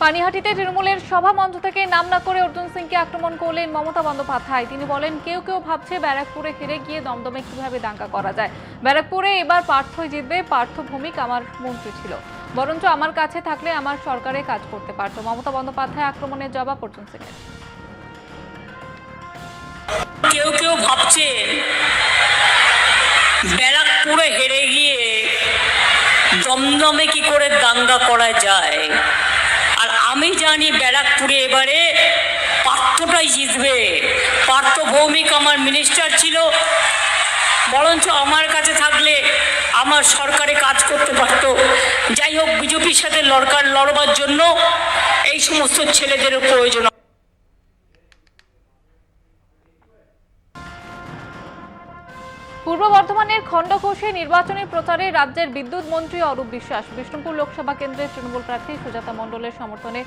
পানিহাটিতে তৃণমূলের সভা মঞ্চ থেকে নাম না করে অর্জুন সিংকে আক্রমণ করলেন মমতা বন্দ্যোপাধ্যায়। তিনি বলেন, কেউ কেউ ভাবছে ব্যারাকপুরে হেরে গিয়ে দমদমে কিভাবে দাঙ্গা করা যায়। ব্যারাকপুরে এবার পার্থই জিতবে। পার্থ ভৌমিক আমার মন্ত্রী ছিল, বরঞ্চ আমার কাছে থাকলে আমার সরকারে কাজ করতে পারত। মমতা বন্দ্যোপাধ্যায় আক্রমণের জবাব অর্জুন সিংয়ের। কেউ কেউ ভাবছে ব্যারাকপুরে হেরে গিয়ে দমদমে কি করে দাঙ্গা করা যায়। আর আমি জানি ব্যারাকপুরে এবারে পার্থটাই জিতবে। পার্থ ভৌমিক আমার মিনিস্টার ছিল, বরঞ্চ আমার কাছে থাকলে আমার সরকারে কাজ করতে পারত। যাই হোক, বিজেপির সাথে লড়বার জন্য এই সমস্ত ছেলেদেরও প্রয়োজন। পূর্ব বর্ধমানের খণ্ডঘোষে নির্বাচনী প্রচারে রাজ্যের বিদ্যুৎ মন্ত্রী অরূপ বিশ্বাস। বিষ্ণুপুর লোকসভা কেন্দ্রের তৃণমূল প্রার্থী সুজাতা মণ্ডলের সমর্থনে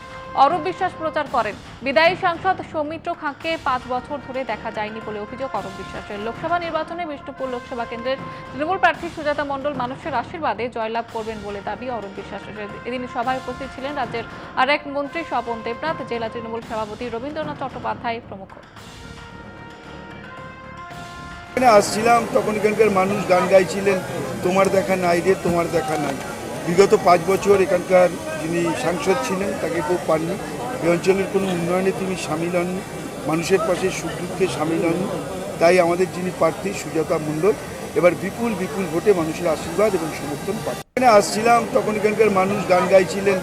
অরূপ বিশ্বাস প্রচার করেন। বিদায়ী সাংসদ সৌমিত্র খাঁকে 5 বছর ধরে দেখা যায়নি বলে অভিযোগ অরূপ বিশ্বাসের। লোকসভা নির্বাচনে বিষ্ণুপুর লোকসভা কেন্দ্রের তৃণমূল প্রার্থী সুজাতা মণ্ডল মানুষের আশীর্বাদে জয়লাভ করবেন বলে দাবি অরূপ বিশ্বাসের। এদিন সভায় উপস্থিত ছিলেন রাজ্যের আরেক মন্ত্রী স্বপন দেবনাথ, জেলা তৃণমূল সভাপতি রবীন্দ্রনাথ চট্টোপাধ্যায় প্রমুখ। আসছিলাম তখন এখানকার মানুষ গান গাইছিলেন, তোমার দেখা নাই রে তোমার দেখা নাই। বিগত 5 বছর এখানকার যিনি সাংসদ ছিলেন তাকে কেউ পাননি। এই অঞ্চলের কোনো উন্নয়নে তিনি সামিল হননি, মানুষের পাশে সুখ দুঃখে সামিল হননি। তাই আমাদের যিনি প্রার্থী সুজাতা মণ্ডল এবার বিপুল বিপুল ভোটে মানুষের আশীর্বাদ এবং সমর্থন পান। এখানে আসছিলাম তখন এখানকার মানুষ গান গাইছিলেন।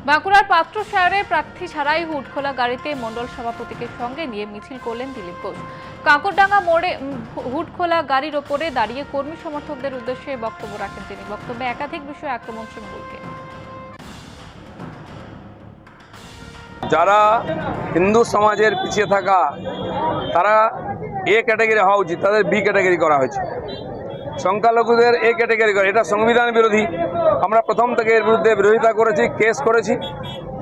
বাঁকুড়ার পাত্র শহরের প্রার্থী ছাড়াই হুডখোলা গাড়িতে মণ্ডল সভাপতিকে সঙ্গে নিয়ে মিছিল করলেন দিলীপ ঘোষ। কাঁকরডাঙ্গা মোড়ে হুডখোলা গাড়ির ওপরে দাঁড়িয়ে কর্মী সমর্থকদের উদ্দেশ্যে বক্তব্য রাখেন তিনি। বক্তব্যে একাধিক বিষয়ে আক্রমণ তৃণমূলকে। যারা হিন্দু সমাজের পিছিয়ে থাকা তারা এ ক্যাটাগরি হওয়া উচিত, তাদের বি ক্যাটাগরি করা হয়েছে। সংখ্যালঘুদের এ ক্যাটাগরি করে, এটা সংবিধান বিরোধী। আমরা প্রথম থেকে এর বিরুদ্ধে বিরোধিতা করেছি, কেস করেছি।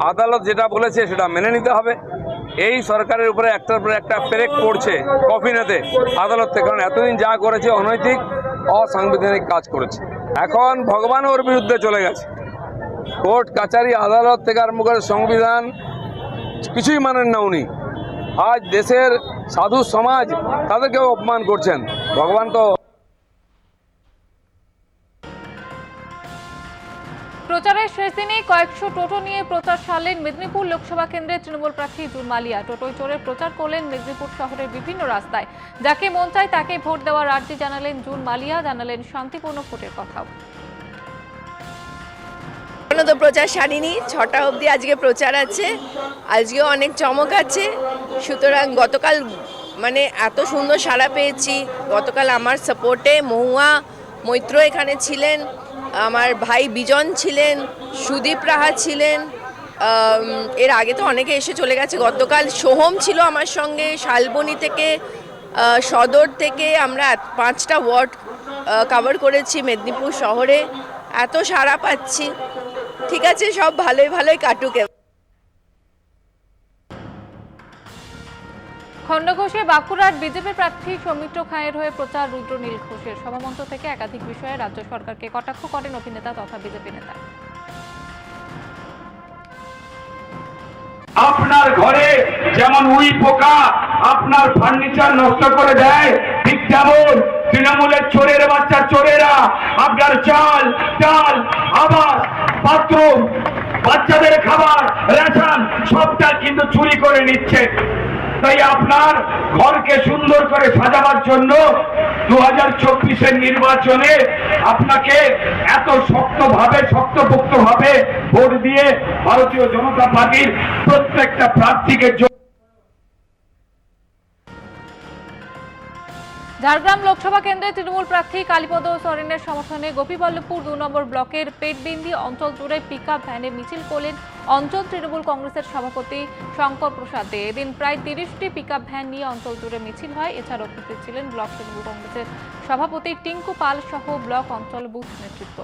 আদালত যেটা বলেছে সেটা মেনে নিতে হবে। এই সরকারের উপরে একটার পর একটা পেরেক পড়ছে কফিনেতে আদালত থেকে, কারণ এতদিন যা করেছে অনৈতিক অসাংবিধানিক কাজ করেছে। এখন ভগবান ওর বিরুদ্ধে চলে গেছে। কোর্ট কাচারি আদালত থেকে আরম্ভ করে সংবিধান কিছুই মানেন না উনি। আজ দেশের সাধু সমাজ তাদেরকেও অপমান করছেন। ভগবান তো। প্রচারের শেষ দিনে কয়েকশো টোটো নিয়ে প্রচার সারলেন মেদিনীপুর লোকসভা কেন্দ্রের তৃণমূল প্রার্থী জুন মালিয়া। টোটোয় চড়ে প্রচার করলেন মেদিনীপুর শহরের বিভিন্ন রাস্তায়। যাকে মন চায় তাকে ভোট দেওয়ার আর্জি জানালেন জুন মালিয়া, জানালেন শান্তিপূর্ণ ভোটের কথাও। তো প্রচার সারিনি, 6টা অবধি আজকে প্রচার আছে। আজকেও অনেক চমক আছে। সুতরাং গতকাল মানে এত সুন্দর সাড়া পেয়েছি। গতকাল আমার সাপোর্টে মহুয়া মৈত্র এখানে ছিলেন, আমার ভাই বিজন ছিলেন, সুদীপ রাহা ছিলেন। এর আগে তো অনেকে এসে চলে গেছে। গতকাল সোহম ছিল আমার সঙ্গে, শালবনী থেকে, সদর থেকে। আমরা 5টা ওয়ার্ড কভার করেছি মেদিনীপুর শহরে। এত সাড়া পাচ্ছি। ঠিক আছে, সব ভালোই ভালোই কাটুক। খণ্ডঘোষে বাঁকুড়ার বিজেপি প্রার্থী সৌমিত্র খাঁয়ের হয়ে প্রচার রুদ্রনীল ঘোষের। সভামঞ্চ থেকে একাধিক বিষয়ে রাজ্য সরকারকে কটাক্ষ করেন অভিনেতা তথা বিজেপি নেতা। আপনার ঘরে যেমন উই পোকা আপনার ফার্নিচার নষ্ট করে দেয়, ঠিক তেমন তৃণমূলের চোরের বাচ্চা চোরেরা আপনার চাল ডাল আবাস বাথরুম বাচ্চাদের খাবার রেশন সবটা কিন্তু চুরি করে নিচ্ছে। তাই আপনার ঘরকে সুন্দর করে সাজাবার জন্য 2024-এর নির্বাচনে আপনাকে এত শক্তপোক্তভাবে ভোট দিয়ে ভারতীয় জনতা পার্টির প্রত্যেকটা প্রার্থীকে। ঝাড়গ্রাম লোকসভা কেন্দ্রে তৃণমূল প্রার্থী কালীপদ সরেনের সমর্থনে গোপীবল্লভপুর 2 নম্বর ব্লকের পেটবিন্দি অঞ্চল জুড়ে পিকআপ ভ্যানে মিছিল করলেন অঞ্চল তৃণমূল কংগ্রেসের সভাপতি শঙ্কর প্রসাদ দে। এদিন প্রায় 30টি পিকআপ ভ্যান নিয়ে অঞ্চল জুড়ে মিছিল হয়। এছাড়াও উপস্থিত ছিলেন ব্লক তৃণমূল কংগ্রেসের সভাপতি টিঙ্কু পাল সহ ব্লক অঞ্চল বুথ নেতৃত্ব।